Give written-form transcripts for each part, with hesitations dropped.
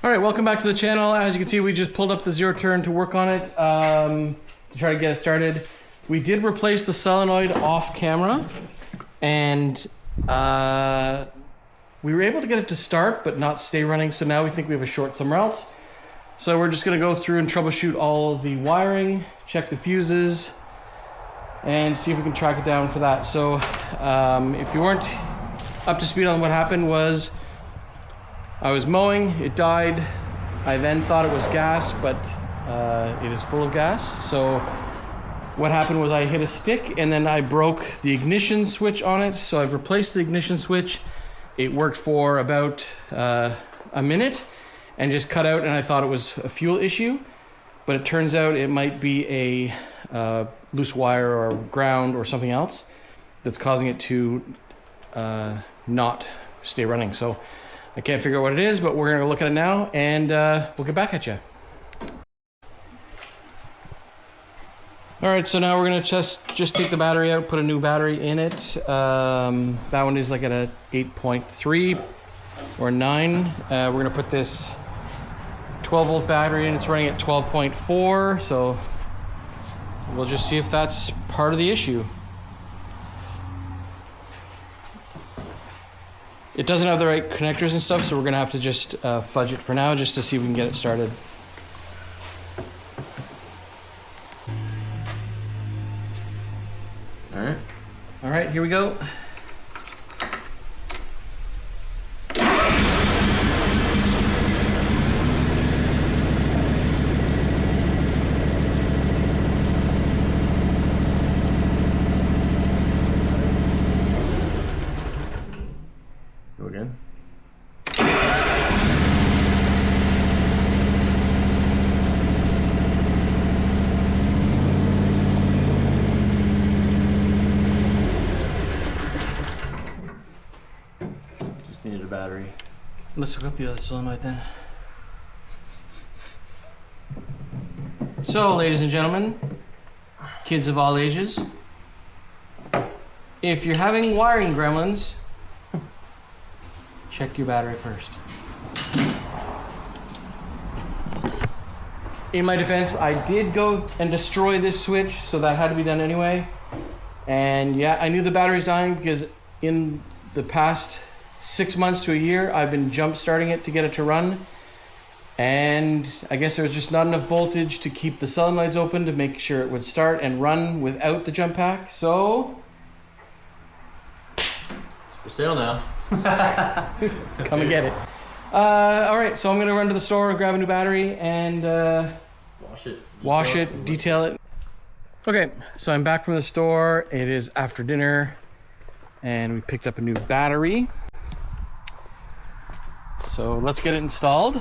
All right, welcome back to the channel. As you can see, we just pulled up the zero turn to work on it, to try to get it started. We did replace the solenoid off camera, and we were able to get it to start, but not stay running. So now we think we have a short somewhere else. So we're just gonna go through and troubleshoot all the wiring, check the fuses, and see if we can track it down for that. So if you weren't up to speed on what happened, was I was mowing, it died. I then thought it was gas, but it is full of gas. So what happened was I hit a stick and then I broke the ignition switch on it. So I've replaced the ignition switch. It worked for about a minute and just cut out, and I thought it was a fuel issue, but it turns out it might be a loose wire or ground or something else that's causing it to not stay running. So I can't figure out what it is, but we're gonna go look at it now, and we'll get back at you. All right, so now we're gonna just take the battery out, put a new battery in it. That one is like at a 8.3 or 9. We're gonna put this 12 volt battery in. It's running at 12.4, so we'll just see if that's part of the issue. It doesn't have the right connectors and stuff, so we're gonna have to just fudge it for now, just to see if we can get it started. All right, here we go. Go again. Needed a battery. Let's hook up the other solenoid then. So, ladies and gentlemen, kids of all ages, if you're having wiring gremlins, check your battery first. In my defense, I did go and destroy this switch, so that had to be done anyway. And yeah, I knew the battery's dying because in the past 6 months to a year, I've been jump starting it to get it to run. And I guess there was just not enough voltage to keep the solenoids open to make sure it would start and run without the jump pack. So It's for sale now. come and get it. All right, so I'm gonna run to the store and grab a new battery and wash it, detail it. Okay, so I'm back from the store. It is after dinner and we picked up a new battery. So let's get it installed.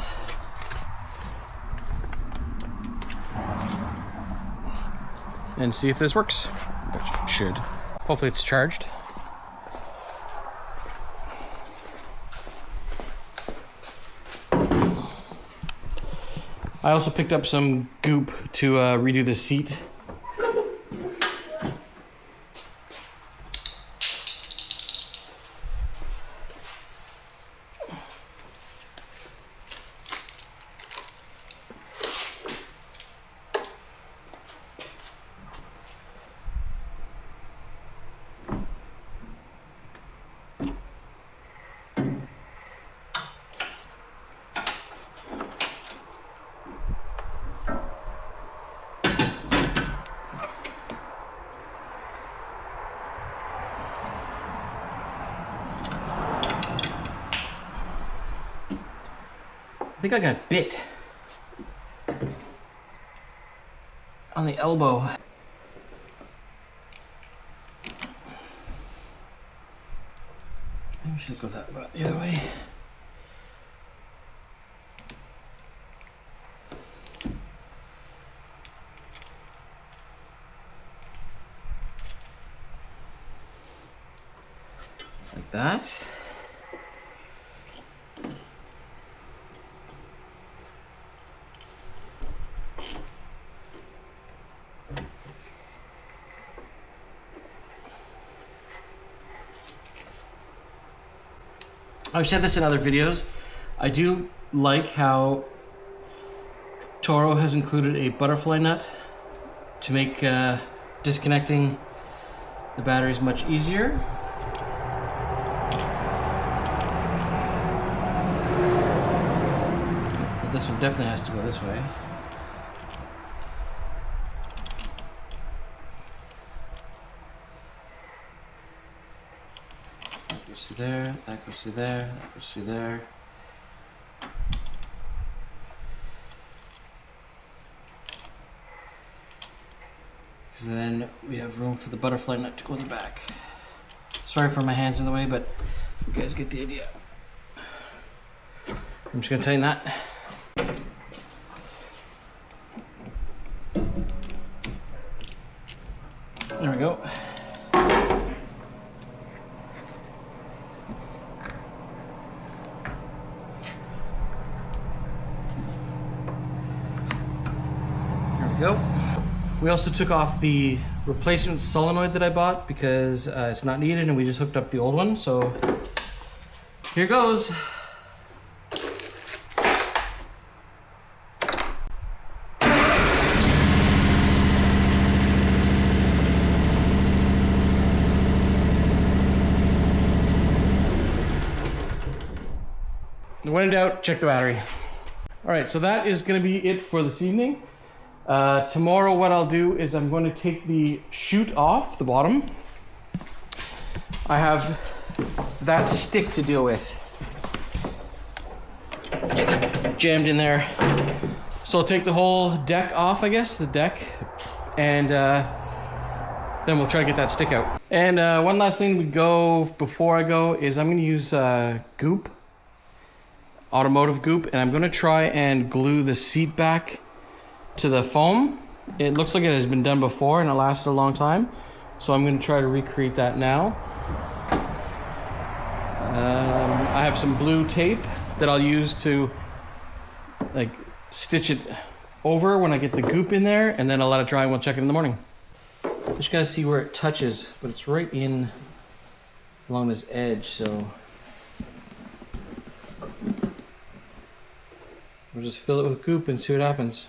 And see if this works. Which it should. Hopefully it's charged. I also picked up some goop to redo the seat. I think I got bit on the elbow. Maybe we should go that way, the other way. Like that. I've said this in other videos. I do like how Toro has included a butterfly nut to make disconnecting the batteries much easier. But this one definitely has to go this way. Goes through there, that goes through there, that goes through there. Because then we have room for the butterfly nut to go in the back. Sorry for my hands in the way, but you guys get the idea. I'm just gonna tighten that. There we go. Go. We also took off the replacement solenoid that I bought because it's not needed, and we just hooked up the old one. So here goes. When in doubt, check the battery. All right, so that is gonna be it for this evening. Tomorrow what I'll do is I'm going to take the chute off the bottom. I have that stick to deal with. It's jammed in there. So I'll take the whole deck off, I guess, the deck, and then we'll try to get that stick out. And one last thing before I go is I'm gonna use goop. Automotive goop, and I'm going to try and glue the seat back to the foam. It looks like it has been done before and it lasted a long time, so I'm going to try to recreate that now. I have some blue tape that I'll use to like stitch it over when I get the goop in there, and then I'll let it dry and we'll check it in the morning. Just gotta see where it touches, but it's right in along this edge, so we'll just fill it with goop and see what happens.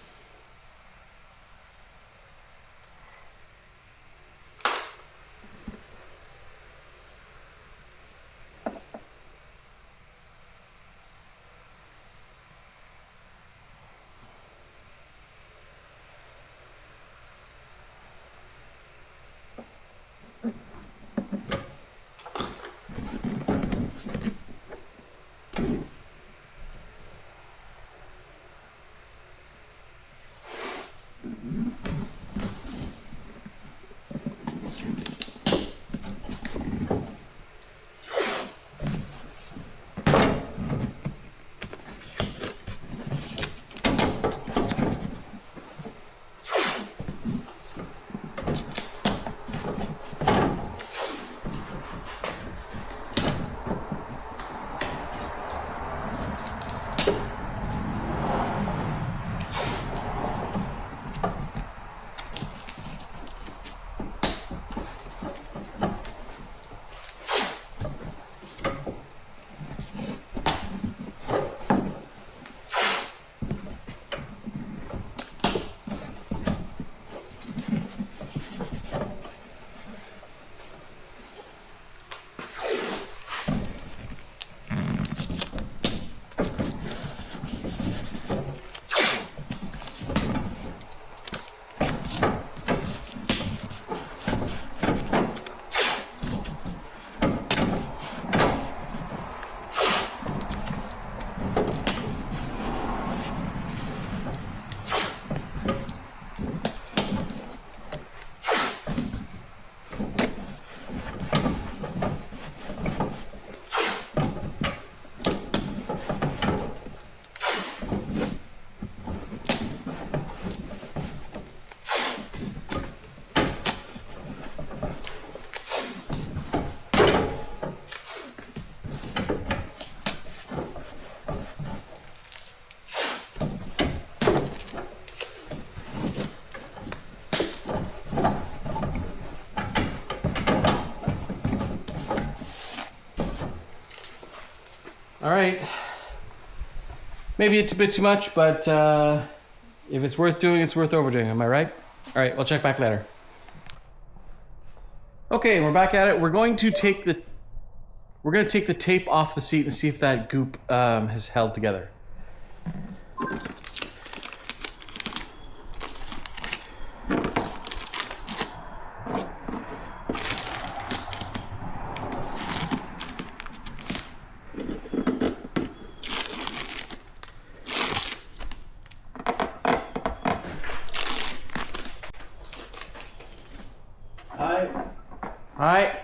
All right, maybe it's a bit too much, but if it's worth doing, it's worth overdoing. Am I right? All right, we'll check back later. Okay, we're back at it. We're going to take the tape off the seat and see if that goop has held together. Hi.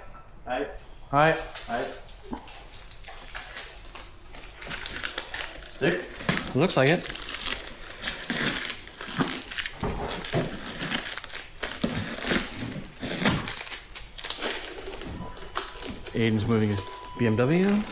Hi. Hi. Hi. Stick? Looks like it. Aiden's moving his BMW.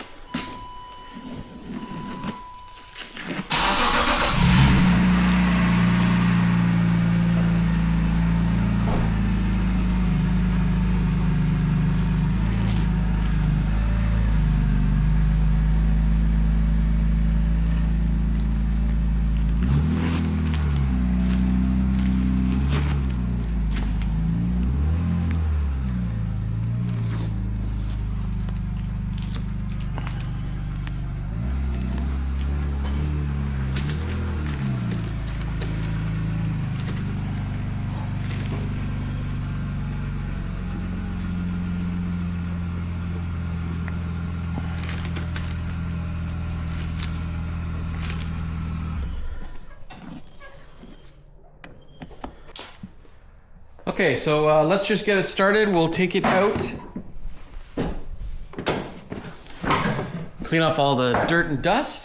Okay, so let's just get it started. We'll take it out. Clean off all the dirt and dust.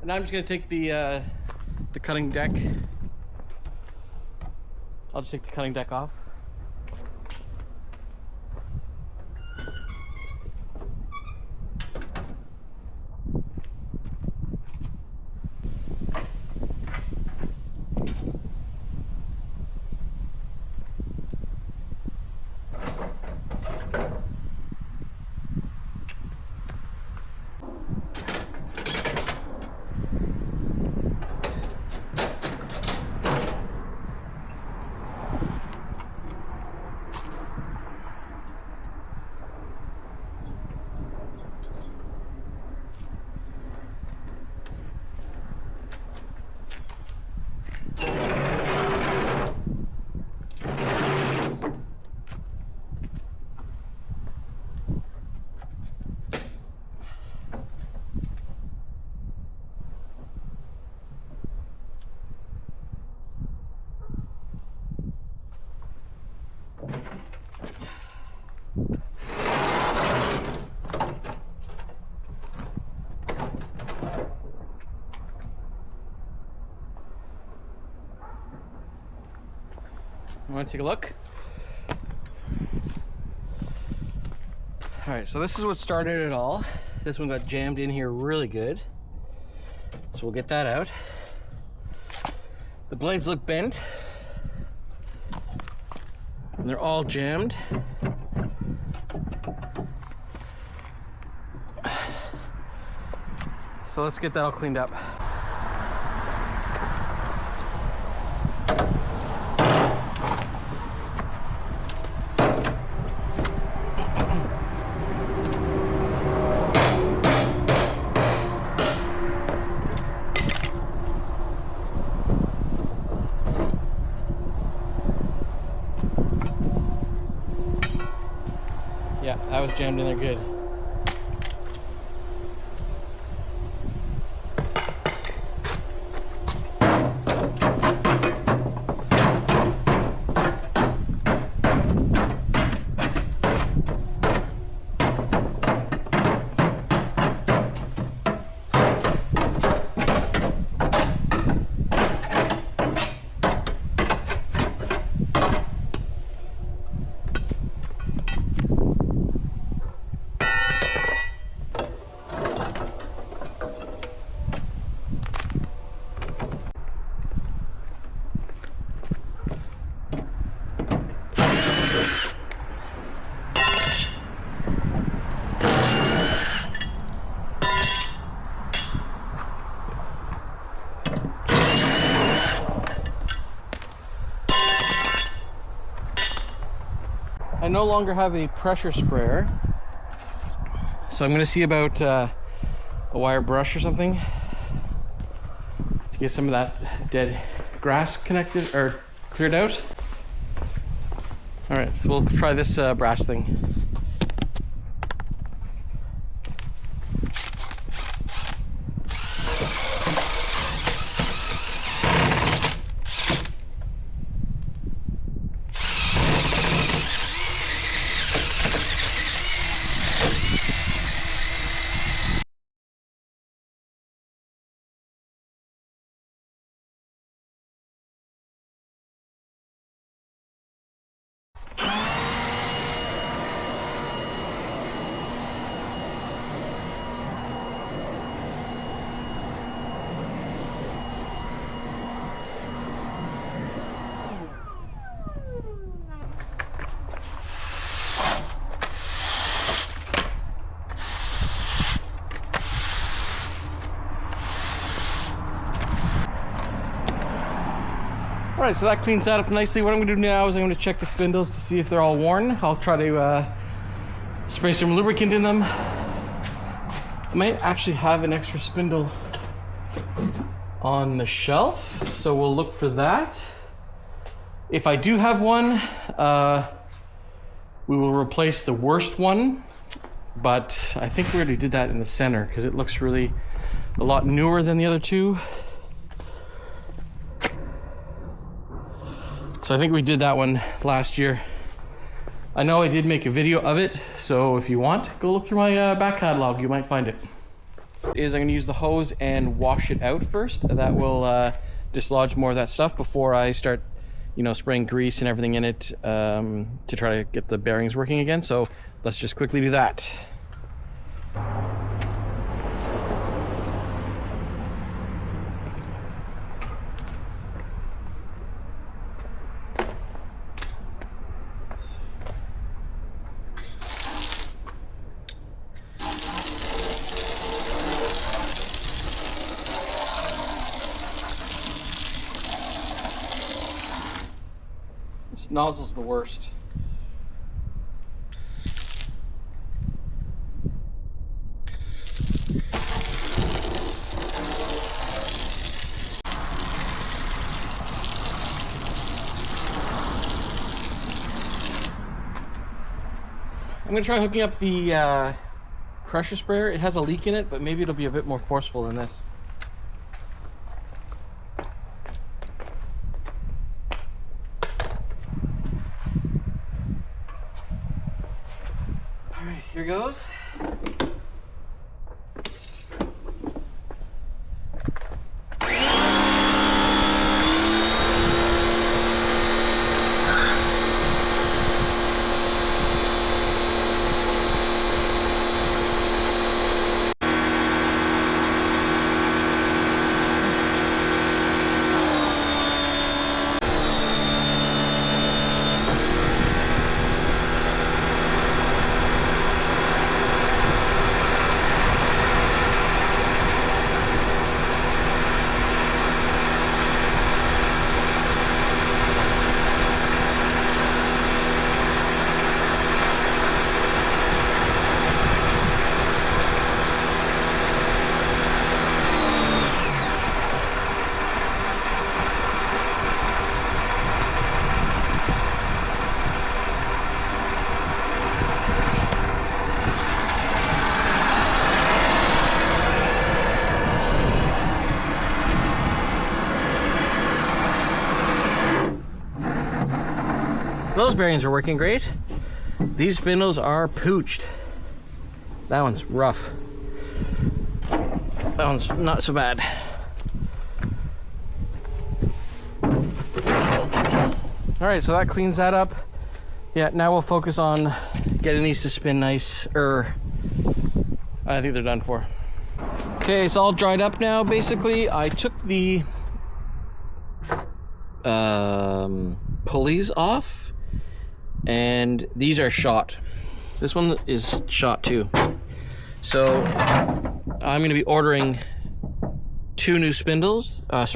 Now I'm just gonna take the cutting deck. I'll just take the cutting deck off. You want to take a look? All right, so this is what started it all. This one got jammed in here really good. So we'll get that out. The blades look bent. And they're all jammed. So let's get that all cleaned up. Yeah, that was jammed in there good. I no longer have a pressure sprayer, so I'm going to see about a wire brush or something to get some of that dead grass connected or cleared out. All right, so we'll try this brass thing. Alright, so that cleans that up nicely. What I'm going to do now is I'm going to check the spindles to see if they're all worn. I'll try to spray some lubricant in them. I might actually have an extra spindle on the shelf, so we'll look for that. If I do have one, we will replace the worst one, but I think we already did that in the center because it looks really a lot newer than the other two. So I think we did that one last year. I know I did make a video of it, so if you want, go look through my back catalog, you might find it. I'm going to use the hose and wash it out first. That will dislodge more of that stuff before I start, you know, spraying grease and everything in it to try to get the bearings working again. So let's just quickly do that. This nozzle's the worst. I'm gonna try hooking up the pressure sprayer. It has a leak in it, but maybe it'll be a bit more forceful than this. Alright, here goes. Those bearings are working great. These spindles are pooched. That one's rough. That one's not so bad. All right, so that cleans that up. Yeah, now we'll focus on getting these to spin nice. I think they're done for. Okay, it's all dried up now, basically. I took the pulleys off, and these are shot. This one is shot too. So I'm gonna be ordering 3 new spindles. Can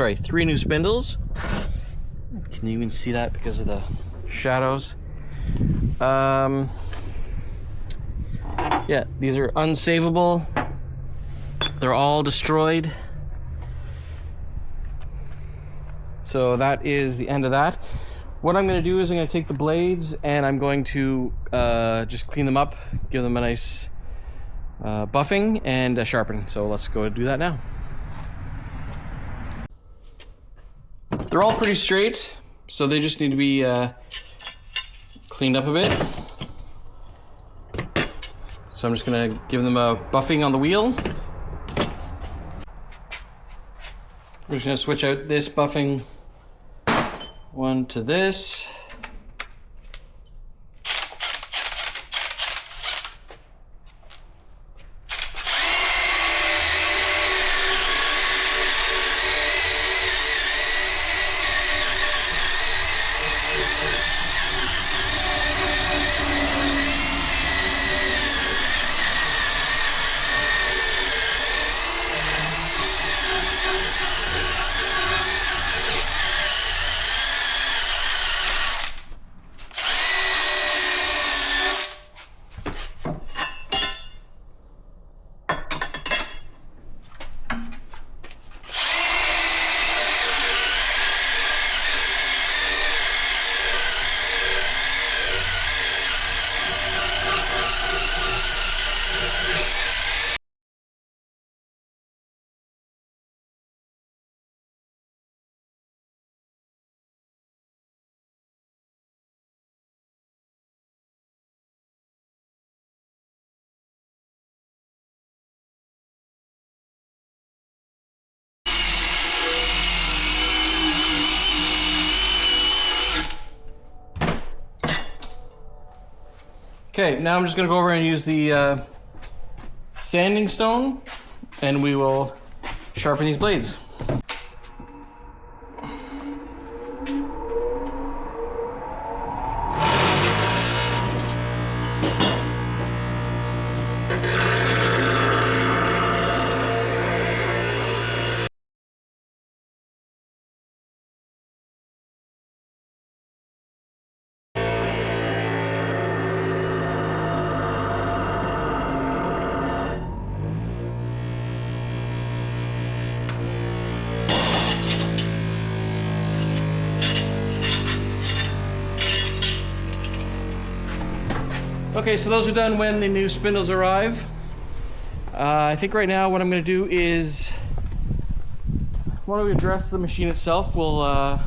you even see that because of the shadows? Yeah, these are unsavable. They're all destroyed. So that is the end of that. What I'm going to do is I'm going to take the blades and I'm going to just clean them up, give them a nice buffing and sharpen. So let's go do that now. They're all pretty straight, so they just need to be cleaned up a bit. So I'm just going to give them a buffing on the wheel. We're just going to switch out this buffing one to this. Okay, now I'm just gonna go over and use the sanding stone, and we will sharpen these blades. Okay, so those are done when the new spindles arrive. I think right now what I'm going to do is, why don't we address the machine itself? We'll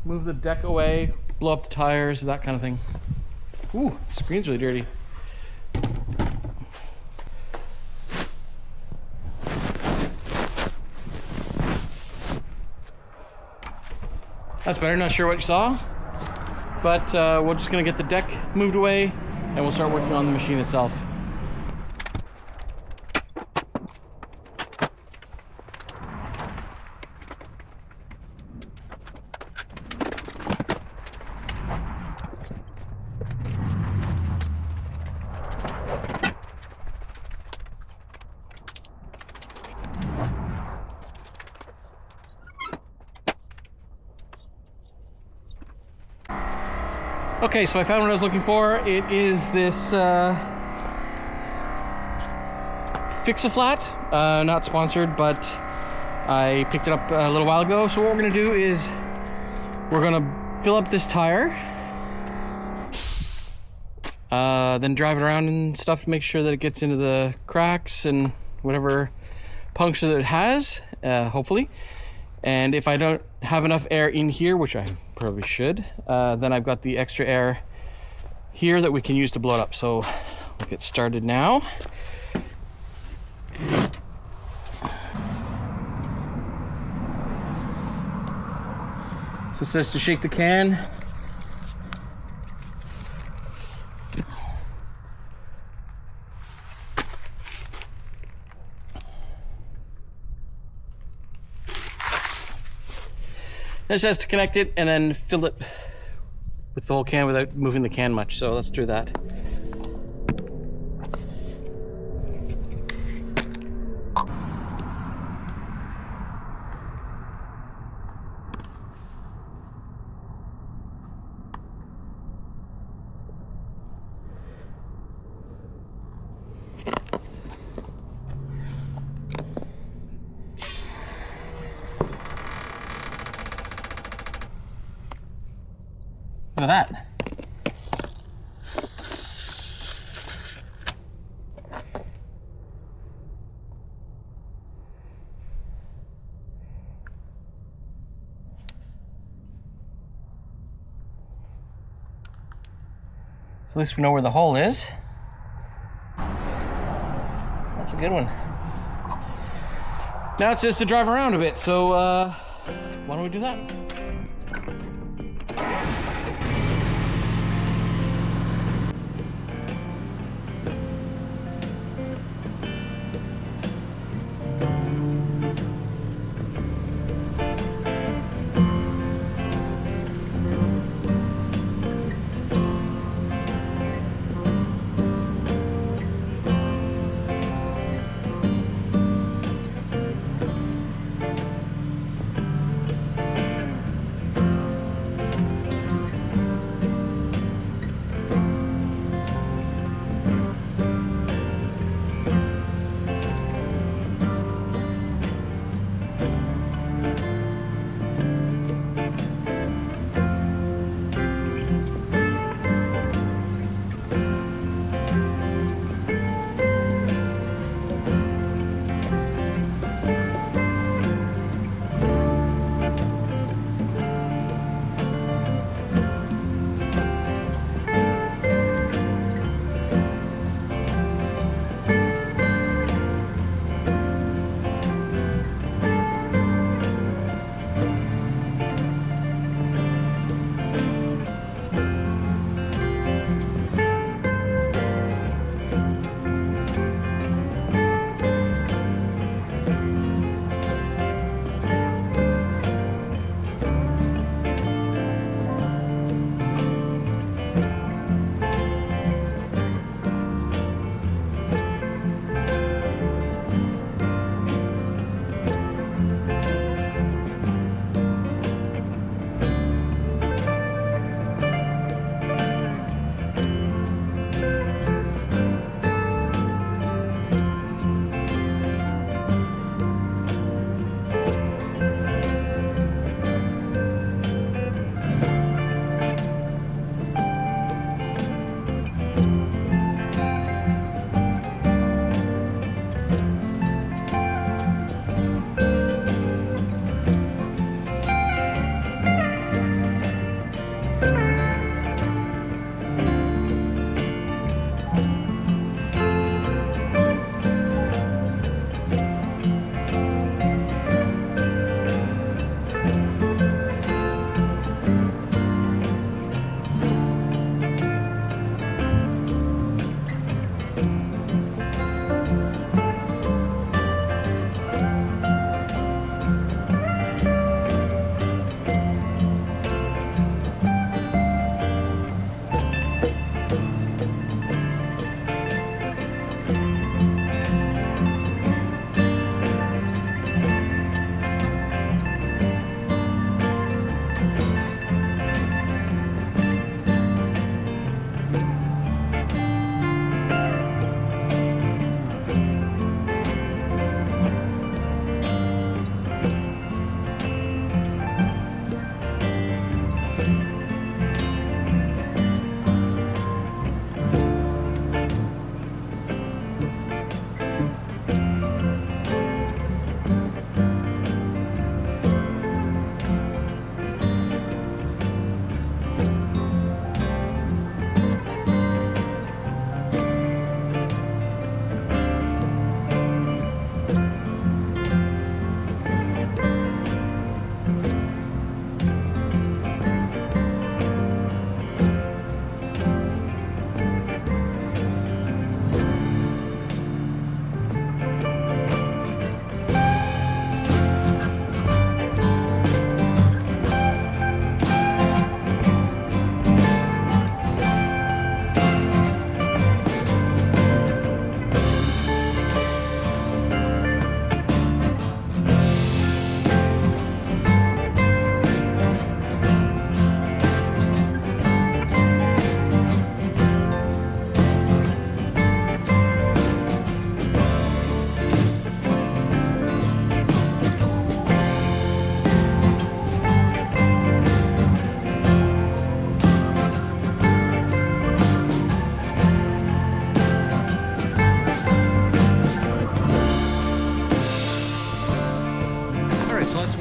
move the deck away, blow up the tires, that kind of thing. Ooh, the screen's really dirty. That's better, not sure what you saw. But we're just going to get the deck moved away, and we'll start working on the machine itself. Okay, so I found what I was looking for. It is this Fix-A-Flat, not sponsored, but I picked it up a little while ago. So what we're gonna do is we're gonna fill up this tire, then drive it around and stuff to make sure that it gets into the cracks and whatever puncture that it has, hopefully. And if I don't have enough air in here, which I probably should, then I've got the extra air here that we can use to blow it up. So we'll get started now. So it says to shake the can. This has to connect it and then fill it with the whole can without moving the can much. So let's do that. Look at that. So at least we know where the hole is. That's a good one. Now it's just to drive around a bit, so why don't we do that?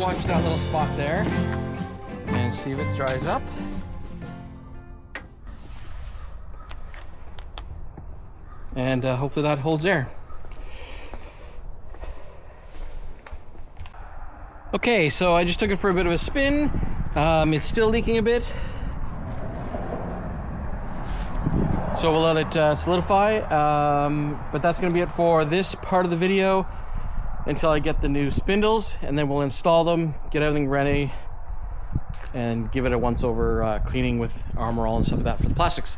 watch that little spot there and see if it dries up. And hopefully that holds air. Okay, so I just took it for a bit of a spin. It's still leaking a bit. So we'll let it solidify. But that's gonna be it for this part of the video until I get the new spindles, and then we'll install them, get everything ready, and give it a once over cleaning with Armor All and stuff like that for the plastics.